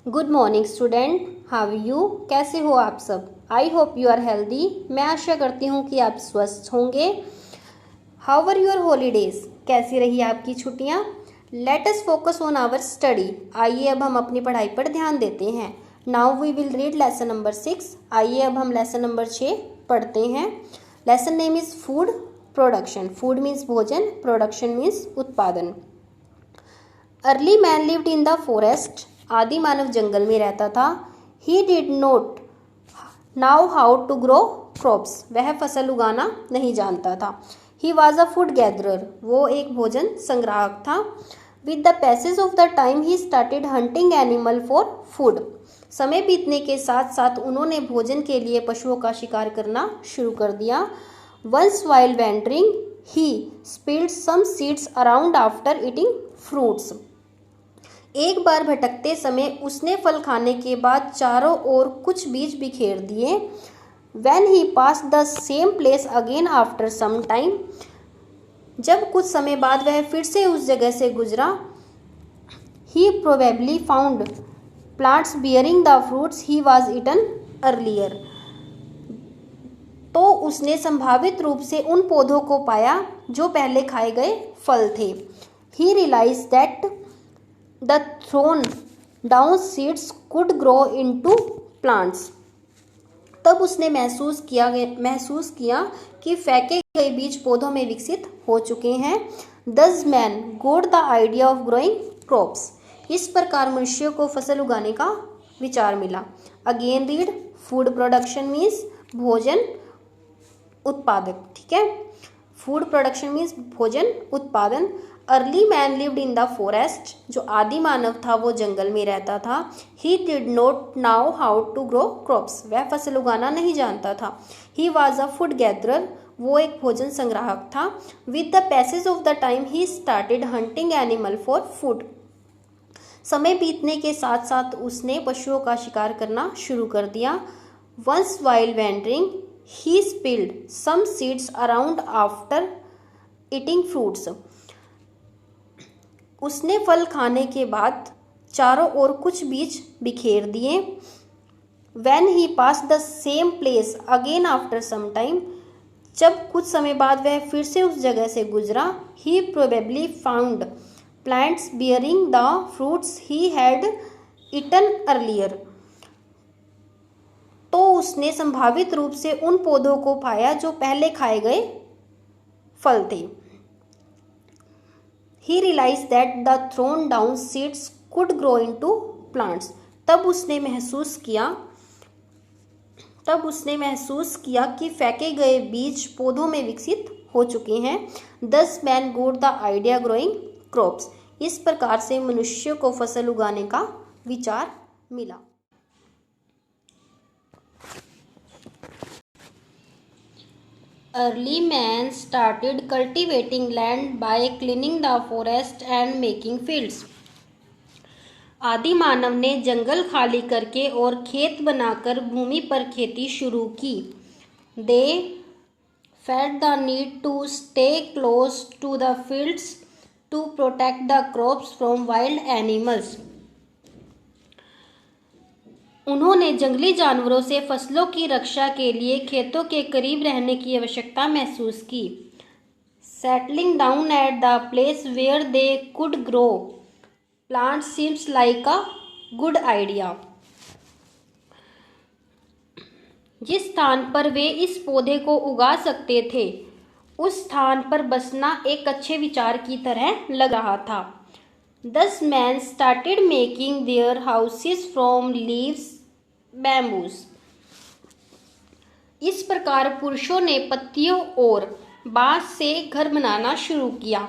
Good morning student, how you? कैसे हो आप सब? I hope you are healthy. मैं आशा करती हूँ कि आप स्वस्थ होंगे। How are your holidays? कैसी रही आपकी छुट्टियाँ? Let us focus on our study. आइए अब हम अपनी पढ़ाई पर ध्यान देते हैं। Now we will read lesson number 6। आइए अब हम लेसन नंबर 6 पढ़ते हैं। Lesson name is food production. Food means भोजन, प्रोडक्शन मीन्स उत्पादन। Early man lived in the forest. आदि मानव जंगल में रहता था। He did not now how to grow crops. वह फसल उगाना नहीं जानता था। He was a food gatherer. वो एक भोजन संग्राहक था। With the passage of the time he started hunting animal for food. समय बीतने के साथ साथ उन्होंने भोजन के लिए पशुओं का शिकार करना शुरू कर दिया। Once while wandering he spilled some seeds around after eating fruits. एक बार भटकते समय उसने फल खाने के बाद चारों ओर कुछ बीज बिखेर दिए। When he passed the same place again after some time, जब कुछ समय बाद वह फिर से उस जगह से गुजरा, he probably found plants bearing the fruits he was eaten earlier. तो उसने संभावित रूप से उन पौधों को पाया जो पहले खाए गए फल थे। He realized that the thrown down seeds could grow into plants. तब उसने महसूस किया कि फेंके गए बीज पौधों में विकसित हो चुके हैं। Thus man got the idea of growing crops. इस प्रकार मनुष्य को फसल उगाने का विचार मिला। Again read, food production means भोजन उत्पादक। ठीक है, फूड प्रोडक्शन मीन्स भोजन उत्पादन। Early man lived in the forest. जो आदि मानव था वो जंगल में रहता था। He did not now how to grow crops. वह फसल उगाना नहीं जानता था। He was a food gatherer. वो एक भोजन संग्राहक था। With the passage of the time he started hunting animal for food. समय बीतने के साथ साथ उसने पशुओं का शिकार करना शुरू कर दिया। Once while wandering he spilled some seeds around after eating fruits. उसने फल खाने के बाद चारों ओर कुछ बीज बिखेर दिए। When he passed the same place again after some time, जब कुछ समय बाद वह फिर से उस जगह से गुजरा, he probably found plants bearing the fruits he had eaten earlier. तो उसने संभावित रूप से उन पौधों को पाया जो पहले खाए गए फल थे। He realized that the thrown down seeds could grow into plants. तब उसने महसूस किया कि फेंके गए बीज पौधों में विकसित हो चुके हैं। Thus man got the idea growing crops. इस प्रकार से मनुष्य को फसल उगाने का विचार मिला। Early man started cultivating land by cleaning the forest and making fields. आदि मानव ने जंगल खाली करके और खेत बनाकर भूमि पर खेती शुरू की। They felt the need to stay close to the fields to protect the crops from wild animals. उन्होंने जंगली जानवरों से फसलों की रक्षा के लिए खेतों के करीब रहने की आवश्यकता महसूस की। Settling down at the place where they could grow plants seems like a good idea. जिस स्थान पर वे इस पौधे को उगा सकते थे, उस स्थान पर बसना एक अच्छे विचार की तरह लग रहा था। Thus man started making their houses from leaves, bamboos. इस प्रकार पुरुषों ने पत्तियों और बांस से घर बनाना शुरू किया।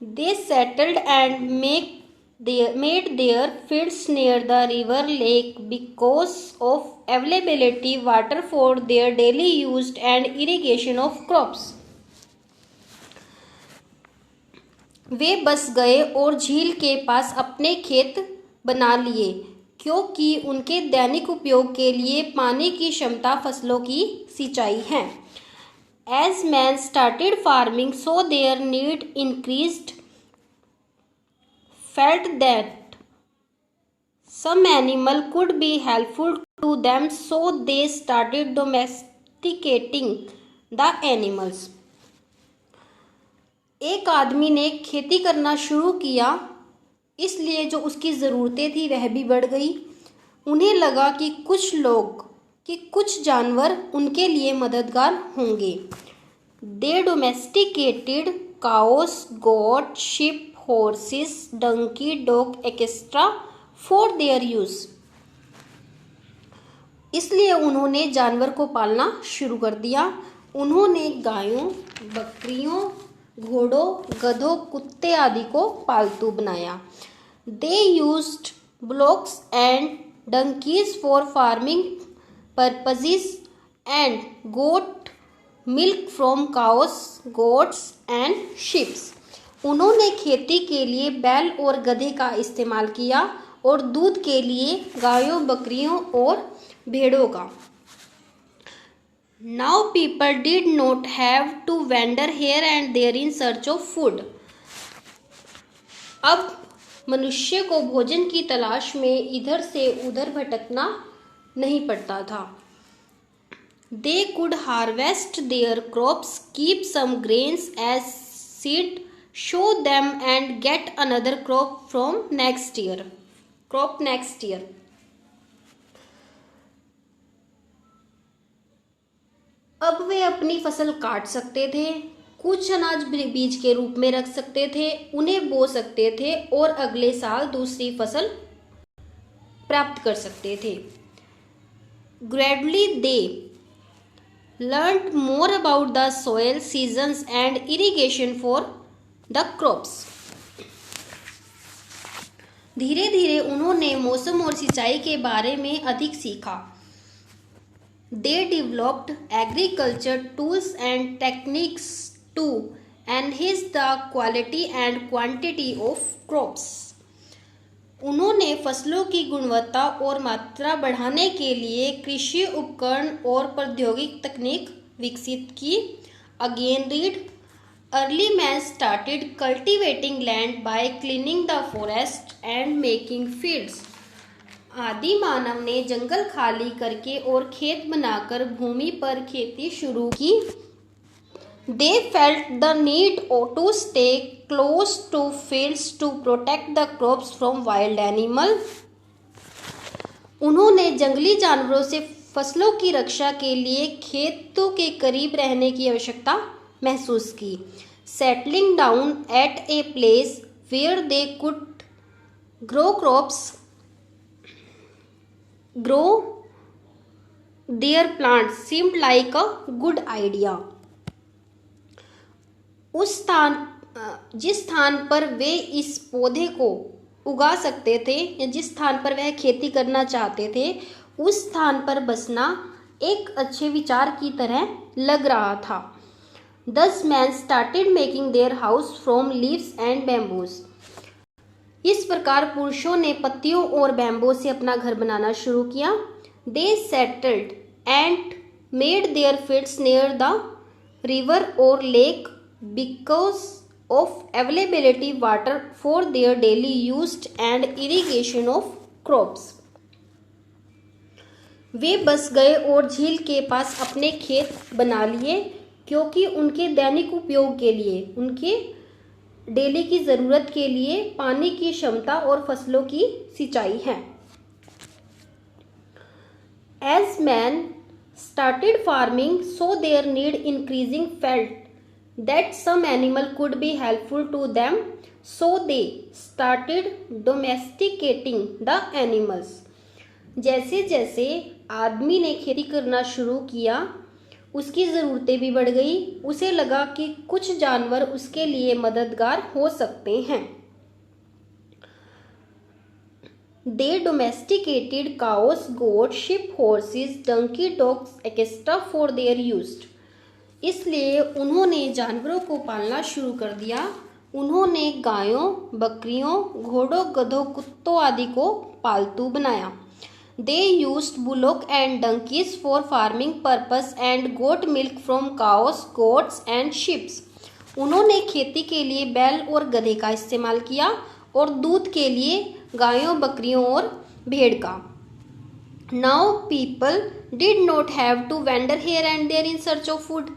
They settled and made their fields near the river lake because of availability water for their daily use and irrigation of crops. वे बस गए और झील के पास अपने खेत बना लिए क्योंकि उनके दैनिक उपयोग के लिए पानी की क्षमता फसलों की सिंचाई है। As man started farming, so their need increased. Felt that Some animal could be helpful to them, so they started domesticating the animals. एक आदमी ने खेती करना शुरू किया, इसलिए जो उसकी ज़रूरतें थी वह भी बढ़ गई। उन्हें लगा कि कुछ जानवर उनके लिए मददगार होंगे। They domesticated cows, goats, sheep, horses, donkey, dog, etc. for their use. इसलिए उन्होंने जानवर को पालना शुरू कर दिया। उन्होंने गायों, बकरियों, घोड़ों, गधों, कुत्ते आदि को पालतू बनाया। They used bullocks and donkeys for farming purposes and got milk from cows, goats and sheep. उन्होंने खेती के लिए बैल और गधे का इस्तेमाल किया और दूध के लिए गायों, बकरियों और भेड़ों का। Now people did not have to wander here and there in search of food. अब मनुष्य को भोजन की तलाश में इधर से उधर भटकना नहीं पड़ता था। They could harvest their crops, keep some grains as seed, sow them and get another crop next year. अब वे अपनी फसल काट सकते थे, कुछ अनाज बीज के रूप में रख सकते थे, उन्हें बो सकते थे और अगले साल दूसरी फसल प्राप्त कर सकते थे। Gradually they learned more about the soil, seasons and irrigation for the crops. धीरे धीरे उन्होंने मौसम और सिंचाई के बारे में अधिक सीखा। They developed agriculture tools and techniques to enhance the quality and quantity of crops. उन्होंने फसलों की गुणवत्ता और मात्रा बढ़ाने के लिए कृषि उपकरण और प्रौद्योगिक तकनीक विकसित की। Again read, early man started cultivating land by cleaning the forest and making fields. आदि मानव ने जंगल खाली करके और खेत बनाकर भूमि पर खेती शुरू की। They felt the need to stay close to fields to protect the crops from wild animals. उन्होंने जंगली जानवरों से फसलों की रक्षा के लिए खेतों के करीब रहने की आवश्यकता महसूस की। Settling down at a place where they could grow their plants seemed like a good idea. जिस स्थान पर वे इस पौधे को उगा सकते थे या जिस स्थान पर वह खेती करना चाहते थे, उस स्थान पर बसना एक अच्छे विचार की तरह लग रहा था। Thus man started making their house from leaves and bamboos. इस प्रकार पुरुषों ने पत्तियों और बैम्बो से अपना घर बनाना शुरू किया। They settled and made their fields near the river or lake because of availability water for their daily use and irrigation of crops. वे बस गए और झील के पास अपने खेत बना लिए क्योंकि उनके दैनिक उपयोग के लिए, उनके डेली की ज़रूरत के लिए पानी की क्षमता और फसलों की सिंचाई है। As man started farming, so their need increasing felt that some animal could be helpful to them, so they started domesticating the animals. जैसे जैसे आदमी ने खेती करना शुरू किया, उसकी ज़रूरतें भी बढ़ गई। उसे लगा कि कुछ जानवर उसके लिए मददगार हो सकते हैं। They domesticated cows, goats, sheep, horses, donkey, dogs, etc. for their use. इसलिए उन्होंने जानवरों को पालना शुरू कर दिया। उन्होंने गायों, बकरियों, घोड़ों, गधों, कुत्तों आदि को पालतू बनाया। They used bullock and donkeys for farming purpose and got milk from cows, goats and sheep. उन्होंने खेती के लिए बैल और गधे का इस्तेमाल किया और दूध के लिए गायों, बकरियों और भेड़ का। Now people did not have to wander here and there in search of food.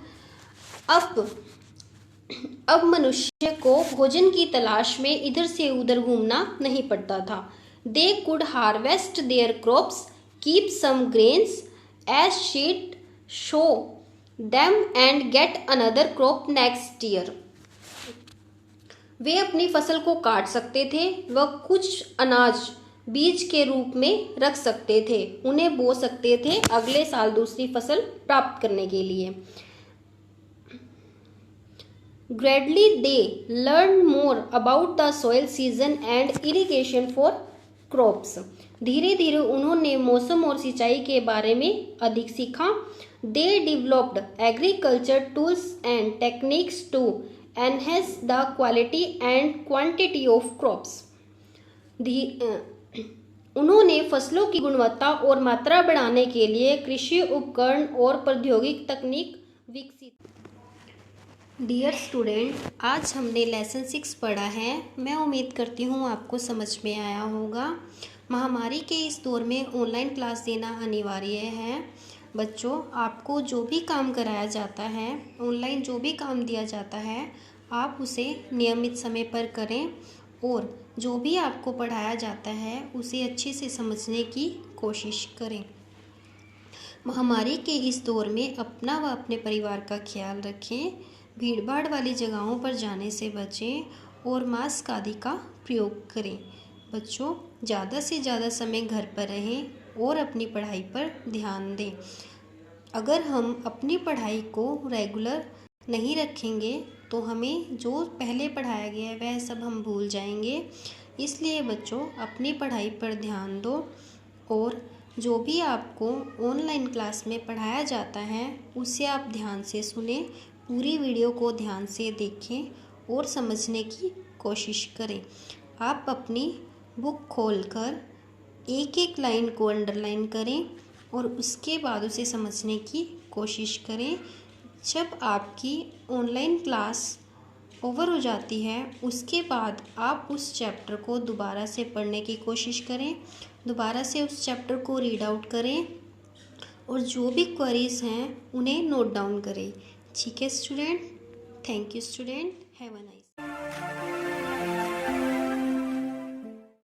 अब मनुष्य को भोजन की तलाश में इधर से उधर घूमना नहीं पड़ता था। They could harvest their crops, keep some grains as seed sow them and get another crop next year. वे अपनी फसल को काट सकते थे व कुछ अनाज बीज के रूप में रख सकते थे, उन्हें बो सकते थे अगले साल दूसरी फसल प्राप्त करने के लिए। Gradually they learned more about the soil season and irrigation for crops. धीरे धीरे उन्होंने मौसम और सिंचाई के बारे में अधिक सीखा। They developed agriculture tools and techniques to enhance the quality and quantity of crops. उन्होंने फसलों की गुणवत्ता और मात्रा बढ़ाने के लिए कृषि उपकरण और प्रौद्योगिक तकनीक विकसित। डियर स्टूडेंट, आज हमने लेसन 6 पढ़ा है। मैं उम्मीद करती हूँ आपको समझ में आया होगा। महामारी के इस दौर में ऑनलाइन क्लास देना अनिवार्य है। बच्चों, आपको जो भी काम कराया जाता है, ऑनलाइन जो भी काम दिया जाता है, आप उसे नियमित समय पर करें और जो भी आपको पढ़ाया जाता है उसे अच्छे से समझने की कोशिश करें। महामारी के इस दौर में अपना व अपने परिवार का ख्याल रखें, भीड़भाड़ वाली जगहों पर जाने से बचें और मास्क आदि का प्रयोग करें। बच्चों, ज़्यादा से ज़्यादा समय घर पर रहें और अपनी पढ़ाई पर ध्यान दें। अगर हम अपनी पढ़ाई को रेगुलर नहीं रखेंगे तो हमें जो पहले पढ़ाया गया है वह सब हम भूल जाएंगे। इसलिए बच्चों, अपनी पढ़ाई पर ध्यान दो और जो भी आपको ऑनलाइन क्लास में पढ़ाया जाता है उसे आप ध्यान से सुने, पूरी वीडियो को ध्यान से देखें और समझने की कोशिश करें। आप अपनी बुक खोलकर एक एक लाइन को अंडरलाइन करें और उसके बाद उसे समझने की कोशिश करें। जब आपकी ऑनलाइन क्लास ओवर हो जाती है उसके बाद आप उस चैप्टर को दोबारा से पढ़ने की कोशिश करें, दोबारा से उस चैप्टर को रीड आउट करें और जो भी क्वेरीज हैं उन्हें नोट डाउन करें। ठीक है student? Thank you student, have a nice